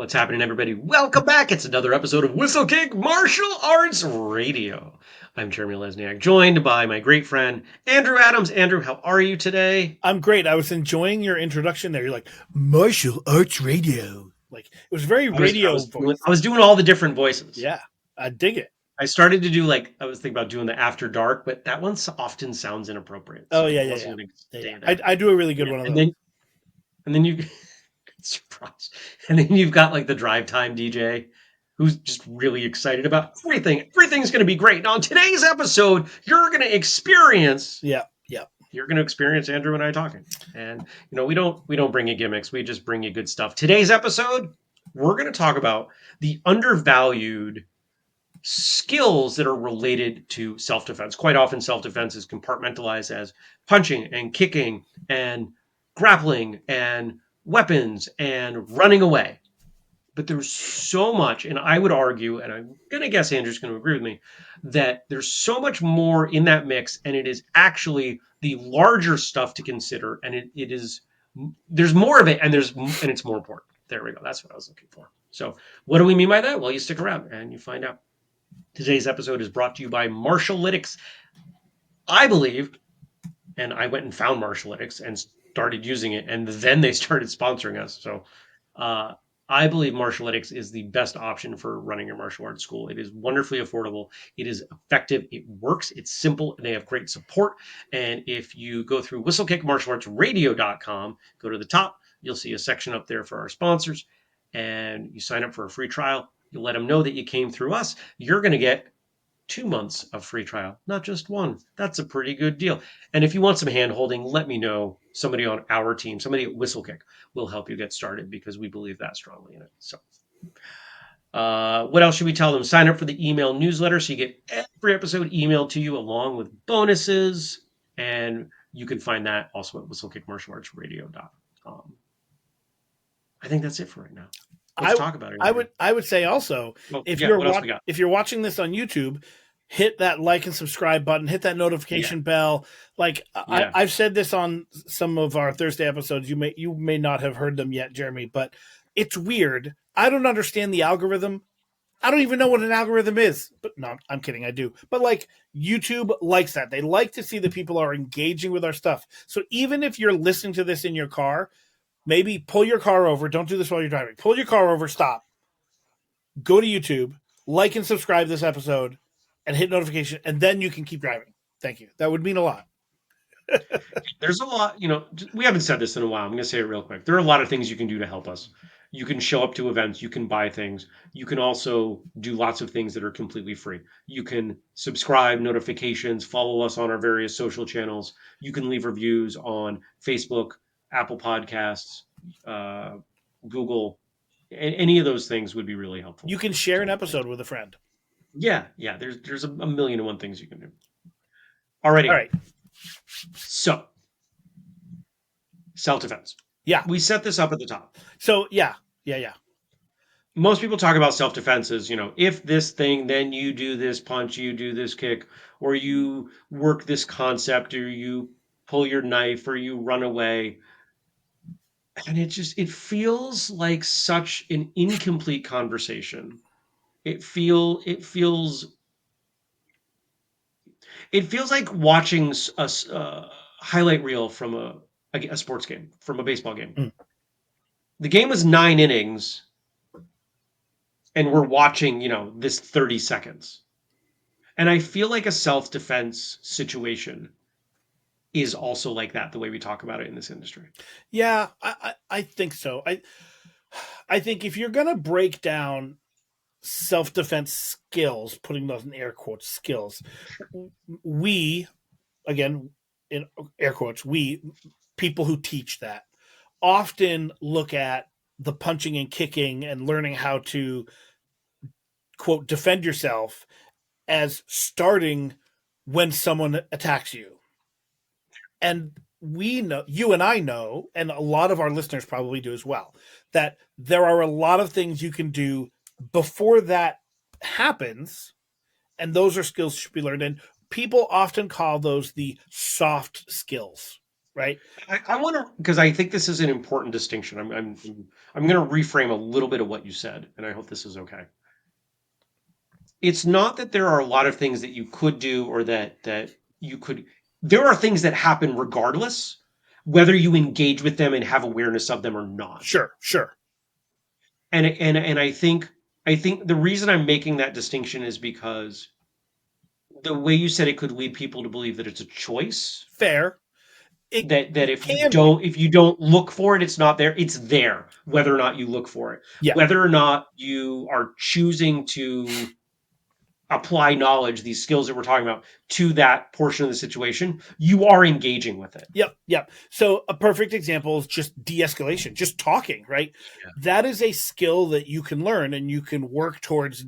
What's happening, everybody? Welcome back. It's another episode of Whistlekick Martial Arts Radio. I'm Jeremy Lesniak, joined by my great friend, Andrew Adams. Andrew, how are you today? I'm great. I was enjoying your introduction there. You're like, Martial Arts Radio. Like, it was very radio voice. I was doing all the different voices. Yeah, I dig it. I started to do I was thinking about doing the After Dark, but that one often sounds inappropriate. Oh, So yeah, I yeah, wasn't yeah. going to stay Yeah, there. I do a really good one of those. And then you, surprise. And then you've got like the drive time DJ who's just really excited about everything. Everything's going to be great. Now, in today's episode, you're going to experience. Yeah. You're going to experience Andrew and I talking. And we don't bring you gimmicks. We just bring you good stuff. Today's episode, we're going to talk about the undervalued skills that are related to self-defense. Quite often self-defense is compartmentalized as punching and kicking and grappling and weapons and running away. But there's so much, and I would argue, and I'm going to guess Andrew's going to agree with me, that there's so much more in that mix, and it is actually the larger stuff to consider, and it is, there's more of it, and it's more important. There we go. That's what I was looking for. So what do we mean by that? Well, you stick around and you find out. Today's episode is brought to you by Martialytics. I believed, and I went and found Martialytics and started using it, and then they started sponsoring us. So I believe Martialytics is the best option for running your martial arts school. It is wonderfully affordable. It is effective. It works. It's simple. And they have great support. And if you go through whistlekickmartialartsradio.com, go to the top, you'll see a section up there for our sponsors. And you sign up for a free trial. You let them know that you came through us. You're going to get 2 months of free trial, not just one. That's a pretty good deal. And if you want some hand holding, let me know. Somebody on our team, somebody at Whistlekick will help you get started because we believe that strongly in it. So what else should we tell them? Sign up for the email newsletter so you get every episode emailed to you along with bonuses. And you can find that also at whistlekickmartialartsradio.com. I think that's it for right now. Let's talk about it. I would say also, if you're watching this on YouTube, hit that like and subscribe button, hit that notification bell. Like I've said this on some of our Thursday episodes. You may not have heard them yet, Jeremy, but it's weird. I don't understand the algorithm. I don't even know what an algorithm is. But no, I'm kidding. I do. But like YouTube likes that. They like to see that people are engaging with our stuff. So even if you're listening to this in your car, maybe pull your car over. Don't do this while you're driving. Pull your car over, stop. Go to YouTube, like and subscribe this episode, and hit notification, and then you can keep driving. Thank you. That would mean a lot. There's a lot, we haven't said this in a while. I'm going to say it real quick. There are a lot of things you can do to help us. You can show up to events. You can buy things. You can also do lots of things that are completely free. You can subscribe, notifications, follow us on our various social channels. You can leave reviews on Facebook, Apple Podcasts, Google. Any of those things would be really helpful. You can share an episode with a friend. Yeah. There's a million and one things you can do. Alrighty. All right. So, self-defense. Yeah. We set this up at the top. So, yeah. Most people talk about self-defense as, if this thing, then you do this punch, you do this kick, or you work this concept, or you pull your knife, or you run away. And it feels like such an incomplete conversation. It feels like watching a highlight reel from a sports game, from a baseball game. Mm. The game was 9 innings, and we're watching, this 30 seconds. And I feel like a self-defense situation is also like that, the way we talk about it in this industry. Yeah, I think so. I think if you're going to break down self-defense skills, putting those in air quotes, skills, we, again, in air quotes, people who teach that, often look at the punching and kicking and learning how to, quote, defend yourself as starting when someone attacks you. And we know, you and I know, and a lot of our listeners probably do as well, that there are a lot of things you can do before that happens, and those are skills that should be learned. And people often call those the soft skills. right? I want to, because I think this is an important distinction. I'm going to reframe a little bit of what you said, and I hope this is okay. It's not that there are a lot of things that you could do or that you could. There are things that happen regardless, whether you engage with them and have awareness of them or not. Sure, sure. And I think the reason I'm making that distinction is because the way you said it could lead people to believe that it's a choice, Fair. that It if you can be. don't look for it, it's not there. It's there whether or not you look for it, Yeah. whether or not you are choosing to apply knowledge, these skills that we're talking about, to that portion of the situation, you are engaging with it. Yep, yep. So a perfect example is just de-escalation, just talking, right? That is a skill that you can learn and you can work towards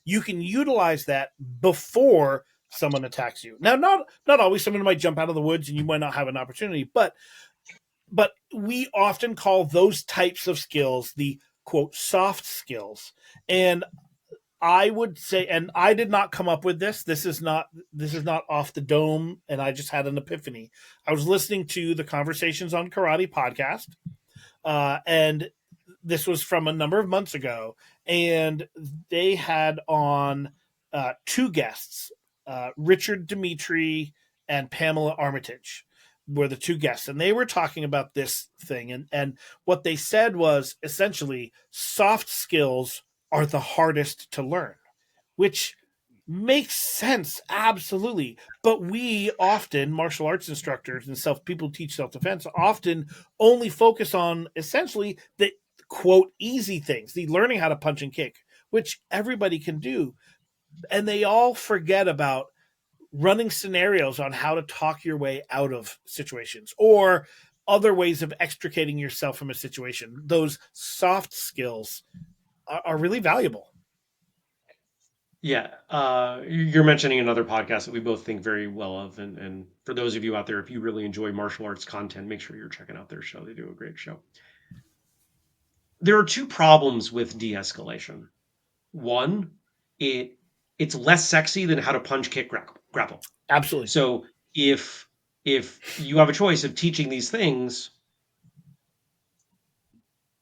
you can utilize that before someone attacks you. Now not always someone might jump out of the woods and you might not have an opportunity, but we often call those types of skills the quote soft skills. And I would say, and I did not come up with this. This is not off the dome, and I just had an epiphany. I was listening to the Conversations on Karate podcast, and this was from a number of months ago, and they had on two guests, Richard Dimitri and Pamela Armitage were the two guests, and they were talking about this thing, and what they said was essentially soft skills are the hardest to learn, which makes sense absolutely, but we often, martial arts instructors and self people who teach self-defense, often only focus on essentially the quote easy things, the learning how to punch and kick, which everybody can do, and they all forget about running scenarios on how to talk your way out of situations or other ways of extricating yourself from a situation. Those soft skills are really valuable. Yeah, you're mentioning another podcast that we both think very well of, and for those of you out there, if you really enjoy martial arts content, make sure you're checking out their show. They do a great show. There are two problems with de-escalation. One, it it's less sexy than how to punch, kick, grapple. Absolutely. So if you have a choice of teaching these things,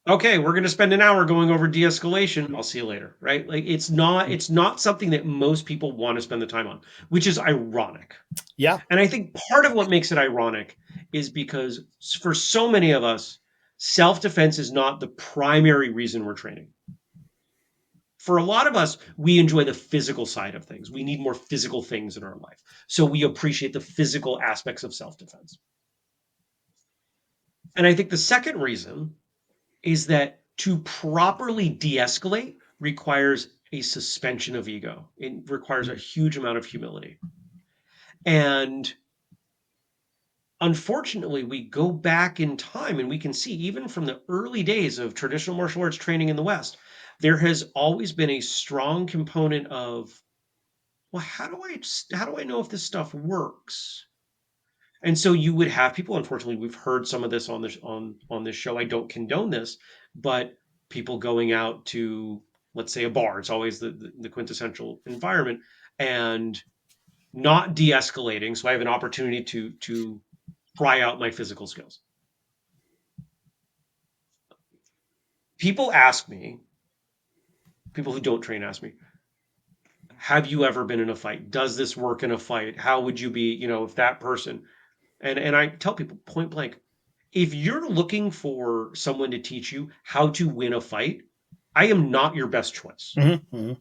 okay, we're going to spend an hour going over de-escalation. I'll see you later, right? Like it's not something that most people want to spend the time on, which is ironic. Yeah. And I think part of what makes it ironic is because for so many of us, self-defense is not the primary reason we're training. For a lot of us, we enjoy the physical side of things. We need more physical things in our life. So we appreciate the physical aspects of self-defense. And I think the second reason is that to properly de-escalate requires a suspension of ego. It requires a huge amount of humility. And unfortunately, we go back in time and we can see, even from the early days of traditional martial arts training in the West, there has always been a strong component of, well, how do I know if this stuff works? And so you would have people, unfortunately, we've heard some of this on this show. I don't condone this, but people going out to, let's say, a bar, it's always the quintessential environment, and not de-escalating. So I have an opportunity to try out my physical skills. People ask me, people who don't train ask me, have you ever been in a fight? Does this work in a fight? How would you be, if that person? And I tell people point blank, if you're looking for someone to teach you how to win a fight, I am not your best choice, Mm-hmm.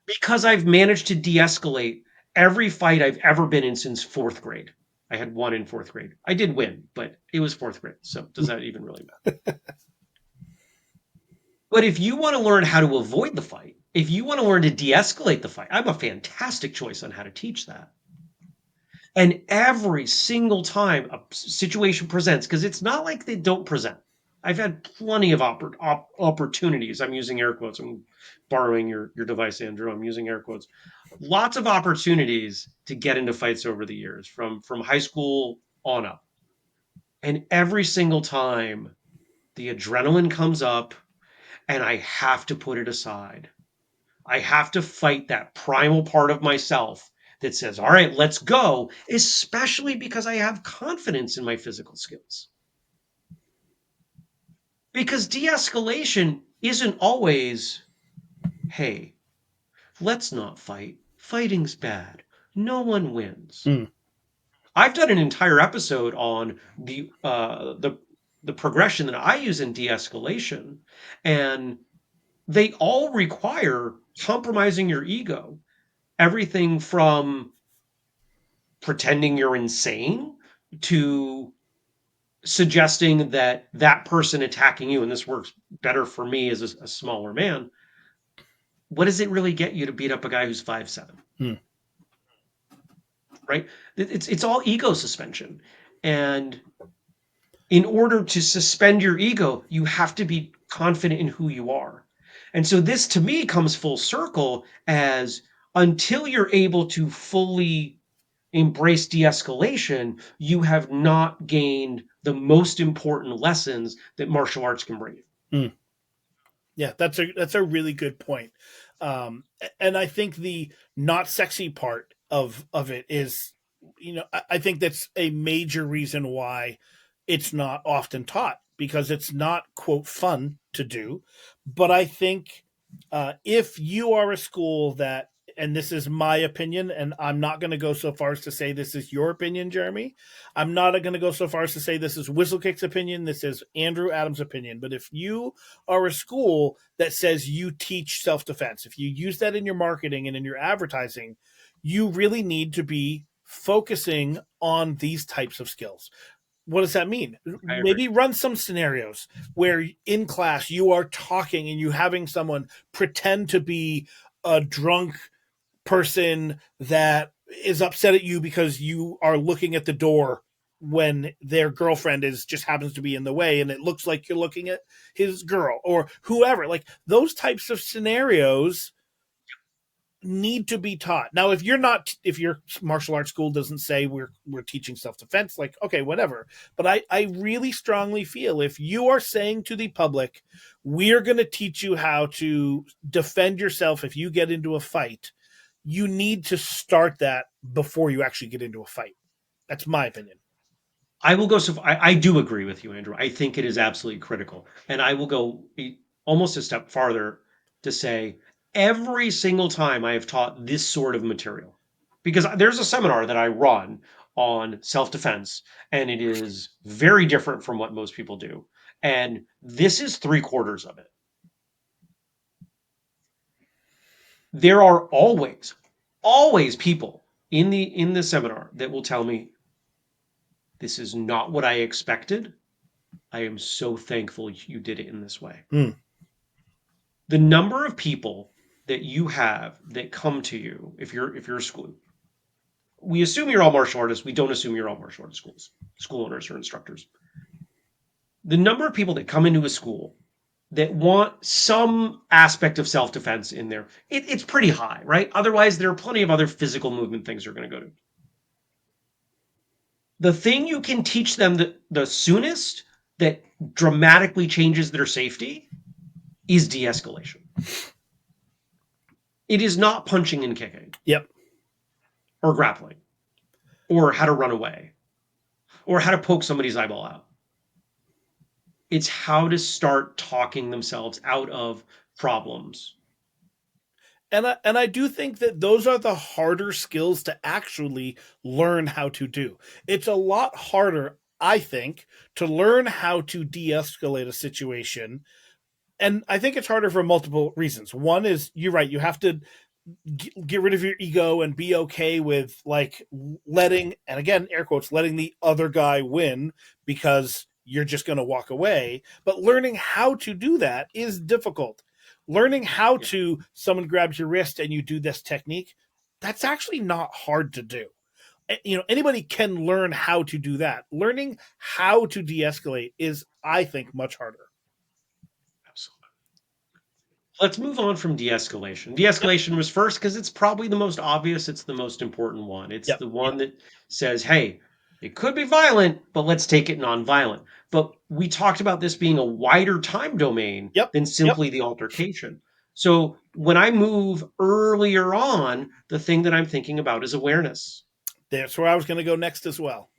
because I've managed to de-escalate every fight I've ever been in since fourth grade. I had one in fourth grade. I did win, but it was fourth grade. So does that even really matter? But if you want to learn how to avoid the fight, if you want to learn to de-escalate the fight, I'm a fantastic choice on how to teach that. And every single time a situation presents, because it's not like they don't present. I've had plenty of opportunities. I'm using air quotes. I'm borrowing your device, Andrew. I'm using air quotes. Lots of opportunities to get into fights over the years, from high school on up. And every single time the adrenaline comes up and I have to put it aside. I have to fight that primal part of myself that says, all right, let's go, especially because I have confidence in my physical skills. Because de escalation isn't always, hey, let's not fight. Fighting's bad. No one wins. Mm. I've done an entire episode on the progression that I use in de-escalation, and they all require compromising your ego. Everything from pretending you're insane to suggesting that that person attacking you, and this works better for me as a smaller man. What does it really get you to beat up a guy who's 5'7"? Mm. Right? It's all ego suspension, and in order to suspend your ego, you have to be confident in who you are. And so this to me comes full circle as until you're able to fully embrace de-escalation, you have not gained the most important lessons that martial arts can bring you. Mm. Yeah, that's a really good point. And I think the not sexy part of it is, I think that's a major reason why it's not often taught, because it's not quote fun to do. But I think if you are a school that, and this is my opinion, and I'm not going to go so far as to say this is your opinion, Jeremy. I'm not going to go so far as to say this is Whistlekick's opinion. This is Andrew Adams' opinion. But if you are a school that says you teach self defense, if you use that in your marketing and in your advertising, you really need to be focusing on these types of skills. What does that mean? I agree. Maybe run some scenarios where in class you are talking and you having someone pretend to be a drunk person that is upset at you because you are looking at the door when their girlfriend is just happens to be in the way, and it looks like you're looking at his girl or whoever. Like those types of scenarios need to be taught. Now, if your martial arts school doesn't say we're teaching self-defense, like, okay, whatever. But I really strongly feel if you are saying to the public, we're going to teach you how to defend yourself if you get into a fight, you need to start that before you actually get into a fight. That's my opinion. I will go so far. I do agree with you, Andrew. I think it is absolutely critical. And I will go almost a step farther to say every single time I have taught this sort of material, because there's a seminar that I run on self defense, and it is very different from what most people do. And this is three-quarters of it. There are always people in the seminar that will tell me, this is not what I expected. I am so thankful you did it in this way. Mm. The number of people that you have that come to you, if you're a school, we assume you're all martial artists. We don't assume you're all martial arts school owners or instructors. The number of people that come into a school that want some aspect of self-defense in there, it's pretty high, right? Otherwise, there are plenty of other physical movement things they're going to go to. The thing you can teach them the soonest that dramatically changes their safety is de-escalation. It is not punching and kicking Yep. or grappling or how to run away or how to poke somebody's eyeball out. It's how to start talking themselves out of problems. And I do think that those are the harder skills to actually learn how to do. It's a lot harder, I think, to learn how to de-escalate a situation. And I think it's harder for multiple reasons. One is, you're right, you have to get rid of your ego and be okay with like letting, and again air quotes, letting the other guy win because you're just going to walk away. But learning how to do that is difficult. Learning how Yeah, to, someone grabs your wrist and you do this technique, that's actually not hard to do. Anybody can learn how to do that. Learning how to de-escalate is, I think, much harder. absolutely. Let's move on from de-escalation. Yep. De-escalation was first because it's probably the most obvious. It's the most important one. It's Yep. the one that says, hey, it could be violent, but let's take it non-violent. But we talked about this being a wider time domain Yep. than Yep. simply the altercation. So when I move earlier on, the thing that I'm thinking about is awareness. That's where I was going to go next as well.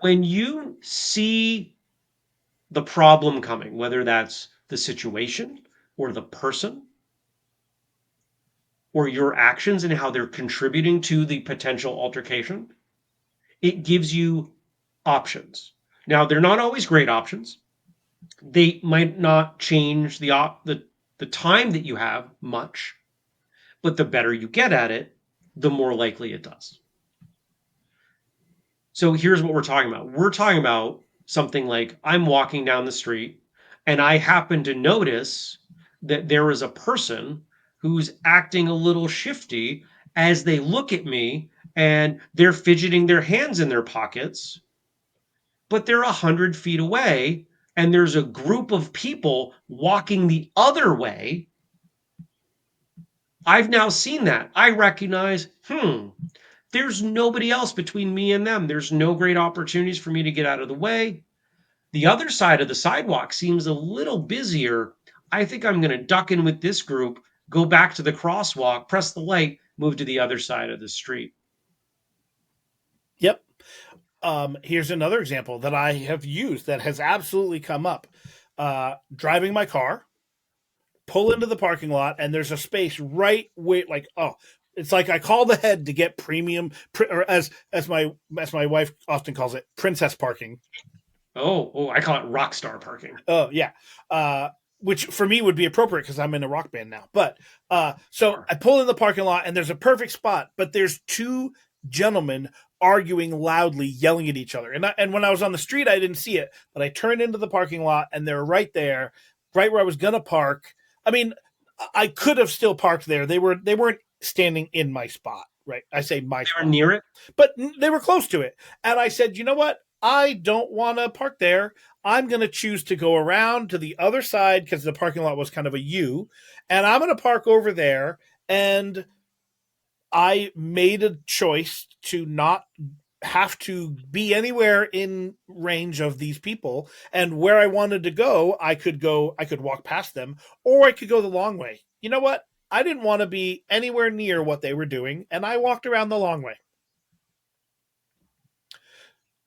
When you see the problem coming, whether that's the situation or the person or your actions and how they're contributing to the potential altercation, it gives you options. Now, they're not always great options. They might not change the time that you have much, but the better you get at it, the more likely it does. So here's what we're talking about. We're talking about something like I'm walking down the street and I happen to notice that there is a person who's acting a little shifty as they look at me and they're fidgeting their hands in their pockets, but they're 100 feet away and there's a group of people walking the other way. I've now seen that. I recognize, there's nobody else between me and them. There's no great opportunities for me to get out of the way. The other side of the sidewalk seems a little busier. I think I'm going to duck in with this group, go back to the crosswalk, press the light, move to the other side of the street. Yep. Here's another example that I have used that has absolutely come up. Driving my car, pull into the parking lot, and there's a space right where, like, oh, it's like I called ahead to get premium, or as my wife often calls it, princess parking. Oh, I call it rock star parking. Oh yeah, which for me would be appropriate because I'm in a rock band now. But so Sure. I pull in the parking lot and there's a perfect spot, but there's two gentlemen arguing loudly, yelling at each other. And when I was on the street, I didn't see it, but I turned into the parking lot and they're right there, right where I was gonna park. I mean, I could have still parked there. They weren't standing in my spot, right? I say my They were spot, near it. but they were close to it. And I said, you know what? I don't want to park there. I'm going to choose to go around to the other side because the parking lot was kind of a U, and I'm going to park over there. And I made a choice to not have to be anywhere in range of these people, and where I wanted to go, I could walk past them, or I could go the long way. You know what? I didn't want to be anywhere near what they were doing, and I walked around the long way.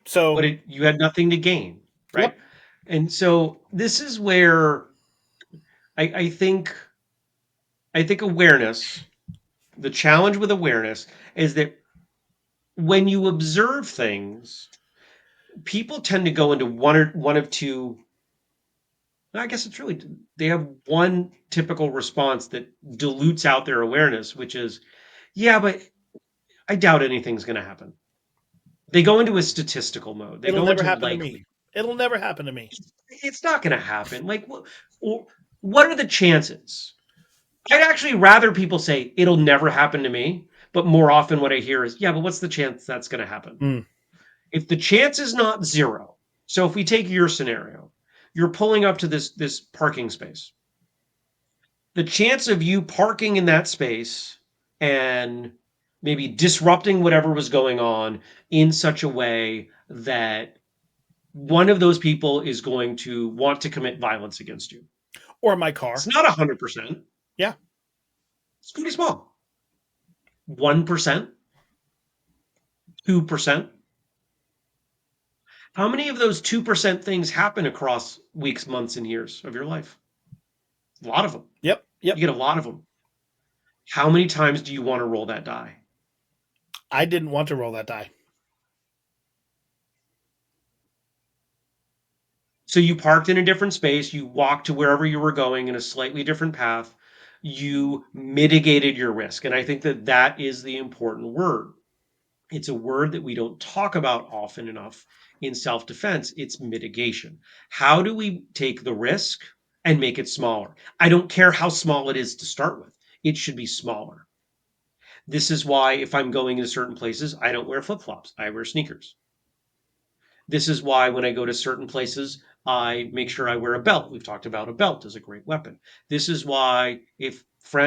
But So, you had nothing to gain, right? yep. And so this is where I think awareness, the challenge with awareness is that when you observe things, people tend to go into one of two. I guess it's really they have one typical response that dilutes out their awareness, which is, yeah, but I doubt anything's going to happen. They go into a statistical mode. They It'll go never into happen to me. likely. It'll never happen to me. It's not going to happen. Like, what are the chances? I'd actually rather people say it'll never happen to me, but more often what I hear is, yeah, but what's the chance that's going to happen? Mm. If the chance is not zero, so if we take your scenario, you're pulling up to this parking space. The chance of you parking in that space and maybe disrupting whatever was going on in such a way that one of those people is going to want to commit violence against you. Or my It's car. not 100%. Yeah. It's going to be small. 1%, 2%. How many of those 2% things happen across weeks, months, and years of your life? A lot of them. Yep. You Yep. get a lot of them. How many times do you want to roll that die? I didn't want to roll that die. So you parked in a different space, you walked to wherever you were going in a slightly different path, you mitigated your risk. And I think that that is the important word. It's a word that we don't talk about often enough in self defense. It's mitigation. How do we take the risk and make it smaller? I don't care how small it is to start with, it should be smaller. This is why, if I'm going into certain places, I don't wear flip flops, I wear sneakers. This is why when I go to certain places, I make sure I wear a belt. We've talked about a belt as a great weapon. This is why if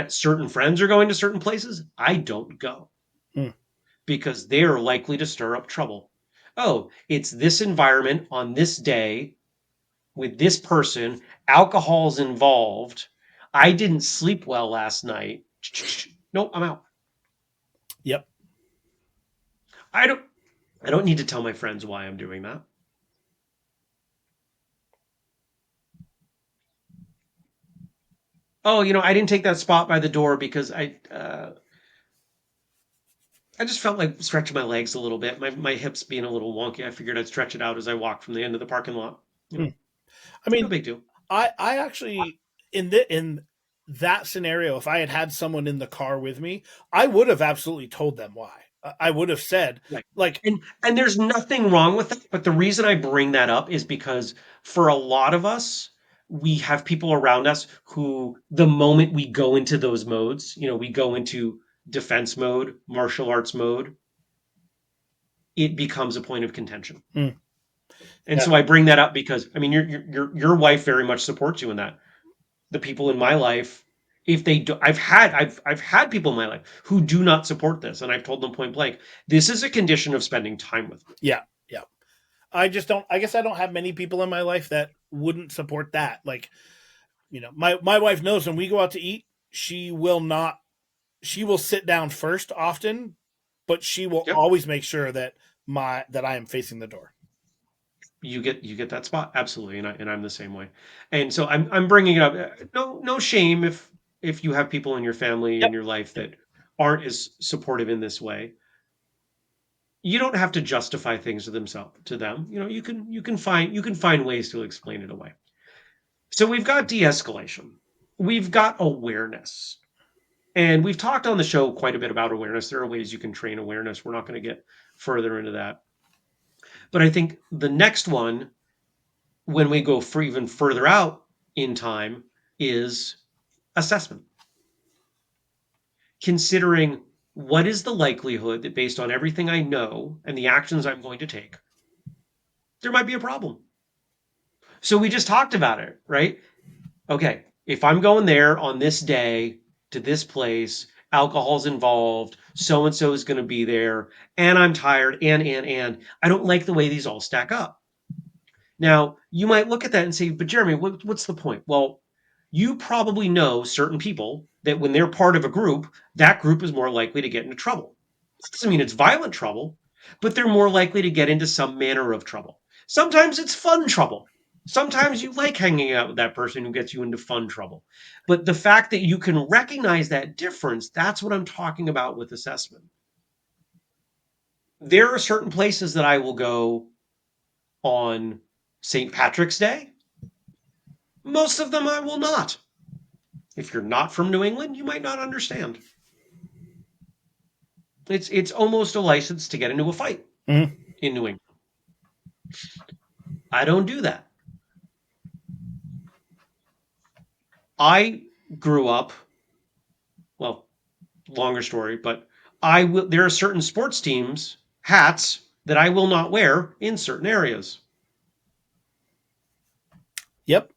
certain friends are going to certain places, I don't go Mm. because they're likely to stir up trouble. Oh, it's this environment on this day with this person, alcohol's involved. I didn't sleep well last night. Nope, I'm out. Yep. I don't I don't need to tell my friends why I'm doing that. Oh, I didn't take that spot by the door because I just felt like stretching my legs a little bit. My hips being a little wonky. I figured I'd stretch it out as I walked from the end of the parking lot. Hmm. I No mean, big deal. I actually in that scenario, if I had had someone in the car with me, I would have absolutely told them why. I would have said, Right. like, And there's nothing wrong with that, but the reason I bring that up is because for a lot of us, we have people around us who the moment we go into those modes, we go into defense mode, martial arts mode, it becomes a point of contention. hmm, And yeah, so I bring that up because I mean your wife very much supports you in that. The people in my life, if they do, I've had people in my life who do not support this, and I've told them point blank, this is a condition of spending time with me. yeah, yeah. I just don't. I guess I don't have many people in my life that wouldn't support that. Like, my wife knows when we go out to eat, she will not. She will sit down first often, but she will Yep. always make sure that I am facing the door. You get that spot absolutely, and I'm the same way. And so I'm bringing it up. No shame if you have people in your family Yep. in your life Yep. that aren't as supportive in this way. You don't have to justify things to them. You can find ways to explain it away. So we've got de-escalation. We've got awareness. And we've talked on the show quite a bit about awareness. There are ways you can train awareness. We're not going to get further into that. But I think the next one, when we go for even further out in time, is assessment. Considering what is the likelihood that based on everything I know and the actions I'm going to take, there might be a problem. So we just talked about it, right? Okay, if I'm going there on this day to this place, alcohol's involved, so and so is going to be there, and I'm tired, and I don't like the way these all stack up. Now, you might look at that and say, but Jeremy, what's the point? Well, you probably know certain people that when they're part of a group, that group is more likely to get into trouble. That doesn't mean it's violent trouble, but they're more likely to get into some manner of trouble. Sometimes it's fun trouble. Sometimes you like hanging out with that person who gets you into fun trouble. But the fact that you can recognize that difference, that's what I'm talking about with assessment. There are certain places that I will go on St. Patrick's Day. Most of them I will not. If you're not from New England, you might not understand. It's almost a license to get into a fight Mhm. in New England. I don't do that. I grew up, well, longer story, but there are certain sports teams hats that I will not wear in certain areas. Yep.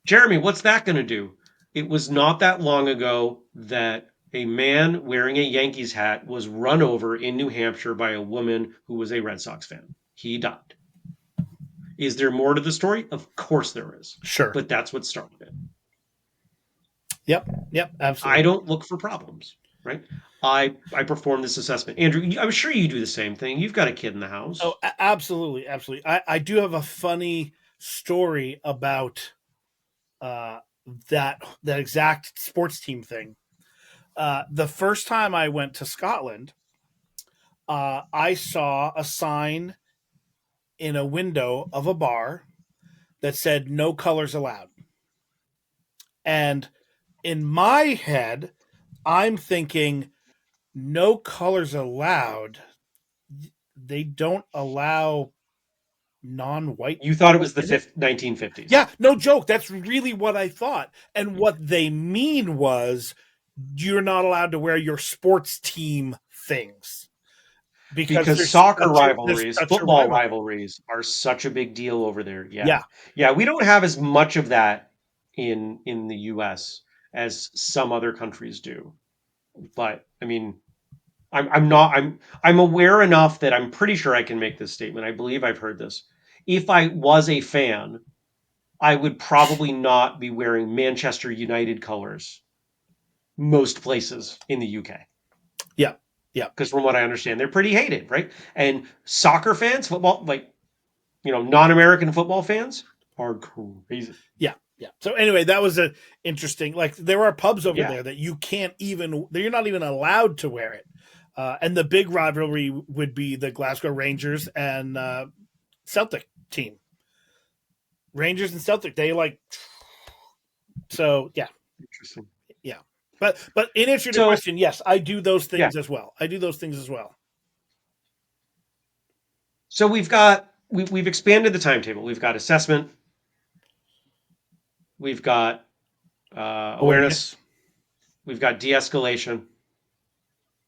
Jeremy, what's that going to do? It was not that long ago that a man wearing a Yankees hat was run over in New Hampshire by a woman who was a Red Sox fan. He died. Is there more to the story? Of course there is. Sure. But that's what started it. Yep. Yep. I Absolutely. don't look for problems, right? I perform this assessment. Andrew, I'm sure you do the same thing. You've got a kid in the Oh, house. absolutely, absolutely. I do have a funny story about uh, that exact sports team thing. The first time I went to Scotland, I saw a sign in a window of a bar that said "No colors allowed," and in my head, I'm thinking, "No colors allowed." They don't allow non-white You thought it people was the in it. 1950s. Yeah, no joke. That's really what I thought. And what they mean was you're not allowed to wear your sports team things because Because soccer there's rivalries, such a football rivalry. rivalries are such a big deal over there. Yeah. Yeah. Yeah, we don't have as much of that in the US as some other countries do. But I mean, I'm not I'm aware enough that I'm pretty sure I can make this statement. I believe I've heard this. If I was a fan, I would probably not be wearing Manchester United colors most places in the UK. Yeah. Yeah. Because from what I understand, they're pretty hated, right? And soccer fans, football, like, non-American football fans are crazy. Yeah. Yeah. So anyway, that was a interesting. Like there are pubs over Yeah, there that you can't even. You're not even allowed to wear it. And the big rivalry would be the Glasgow Rangers and Celtic team. Rangers and Celtic. They like. So yeah, interesting. yeah. But in answer to the So question, yes, I do those yeah, things as well. I do those things as well. so we've expanded the timetable. We've got assessment, we've got Awareness. awareness, we've got de-escalation,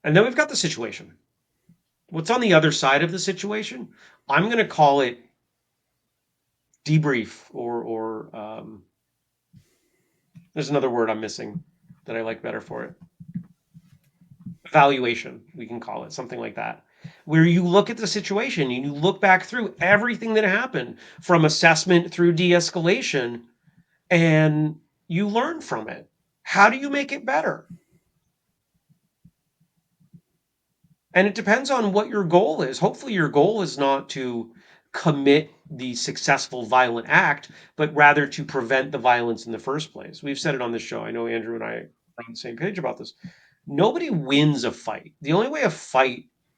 and then we've got the situation. What's on the other side of the situation? I'm going to call it debrief, or there's another word I'm missing that I like better for it. Evaluation, we can call it something like that, where you look at the situation and you look back through everything that happened from assessment through de-escalation, and you learn from it. How do you make it better? And it depends on what your goal is. Hopefully, your goal is not to commit the successful violent act, but rather to prevent the violence in the first place. We've said it on this show. I know Andrew and I are on the same page about this. Nobody wins a fight. The only way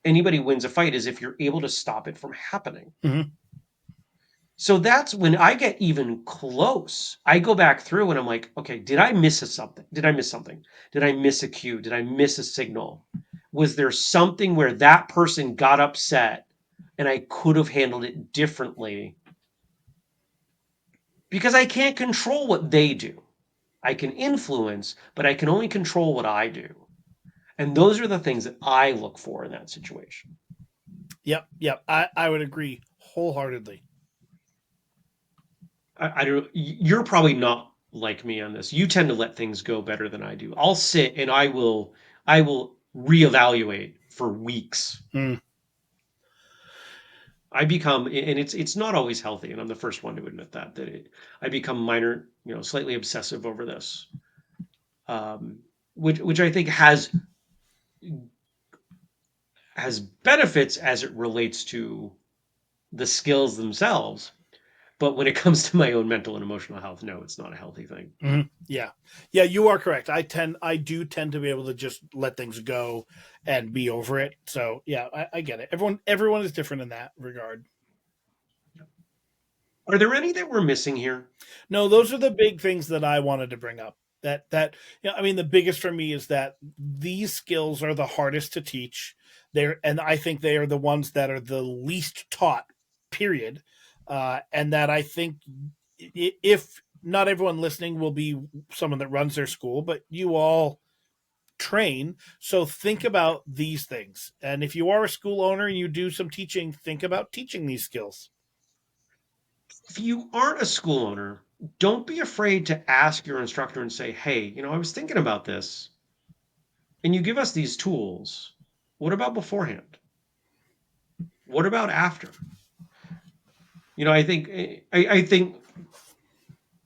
anybody wins a fight is if you're able to stop it from happening. Mm-hmm. So that's when I get even close. I go back through and I'm like, okay, did I miss something? Did I miss something? Did I miss a cue? Did I miss a signal? Was there something where that person got upset and I could have handled it differently? Because I can't control what they do. I can influence, but I can only control what I do. And those are the things that I look for in that situation. Yep. Yep. I would agree wholeheartedly. I don't. You're probably not like me on this. You tend to let things go better than I do. I'll sit and I will reevaluate for weeks. Mm. I become, and it's not always healthy, and I'm the first one to admit I become slightly obsessive over this, um, which I think has benefits as it relates to the skills themselves. But when it comes to my own mental and emotional health, no, it's not a healthy thing. Mm-hmm. Yeah. Yeah, you are correct. I do tend to be able to just let things go and be over it. So yeah, I get it. Everyone is different in that regard. Are there any that we're missing here? No, those are the big things that I wanted to bring up. I mean, the biggest for me is that these skills are the hardest to teach. And I think they are the ones that are the least taught. Period. And that I think if not everyone listening will be someone that runs their school, but you all train. So think about these things. And if you are a school owner and you do some teaching, think about teaching these skills. If you aren't a school owner, don't be afraid to ask your instructor and say, hey, I was thinking about this, and you give us these tools. What about beforehand? What about after? I think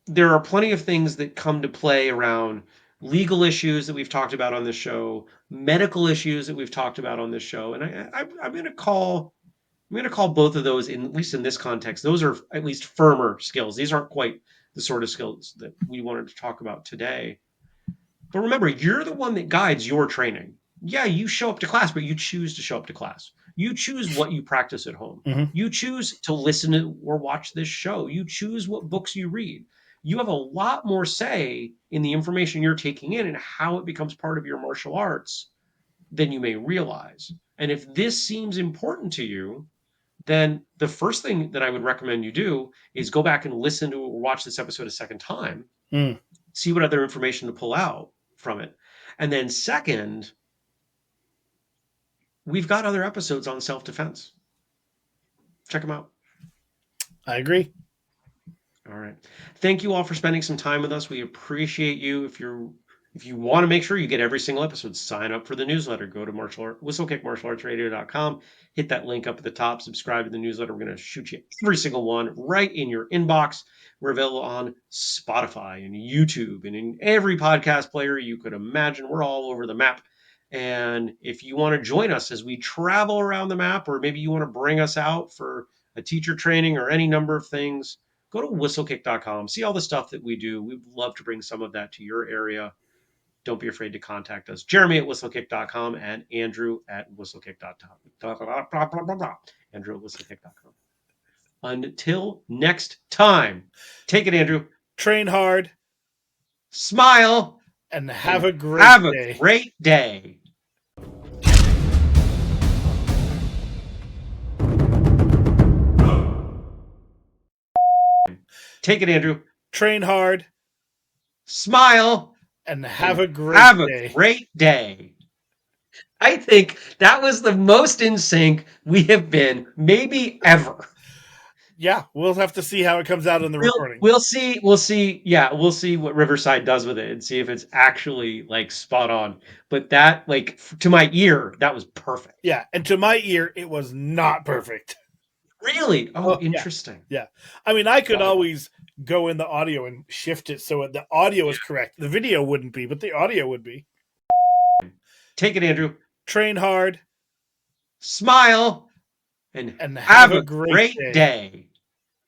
there are plenty of things that come to play around legal issues that we've talked about on this show, medical issues that we've talked about on this show, and I'm going to call both of those, in at least in this context, those are at least firmer skills. These aren't quite the sort of skills that we wanted to talk about today. But remember, you're the one that guides your training. Yeah, you show up to class, but you choose to show up to class. You choose what you practice at home. Mm-hmm. You choose to listen to or watch this show. You choose what books you read. You have a lot more say in the information you're taking in and how it becomes part of your martial arts than you may realize. And if this seems important to you, then the first thing that I would recommend you do is go back and listen to or watch this episode a second time, Mm, see what other information to pull out from it. And then second, we've got other episodes on self-defense. Check them out. I agree. All right. Thank you all for spending some time with us. We appreciate you. If you're If you want to make sure you get every single episode, sign up for the newsletter. Go to whistlekickmartialartsradio.com, hit that link up at the top, subscribe to the newsletter. We're going to shoot you every single one right in your inbox. We're available on Spotify and YouTube and in every podcast player you could imagine. We're all over the map. And if you want to join us as we travel around the map, or maybe you want to bring us out for a teacher training or any number of things, go to whistlekick.com. See all the stuff that we do. We'd love to bring some of that to your area. Don't be afraid to contact us. Jeremy at whistlekick.com and Andrew at whistlekick.com. Andrew at whistlekick.com. Until next time, take it, Andrew. Train hard Smile and have and a great have a day. great day. Take it, Andrew. Train hard Smile and have and a great have a day. great day. I think that was the most in sync we have been, maybe ever. Yeah, we'll have to see how it comes out in the recording. We'll see. We'll see. Yeah, we'll see what Riverside does with it and see if it's actually like spot on. But that, like, to my ear, that was perfect. Yeah, and to my ear, it was not perfect. Really? Oh, Yeah. interesting. Yeah. I mean, I could Wow. always go in the audio and shift it so the audio is correct. The video wouldn't be, but the audio would be. Take it, Andrew. Train hard Smile and and have have a a great great day. day.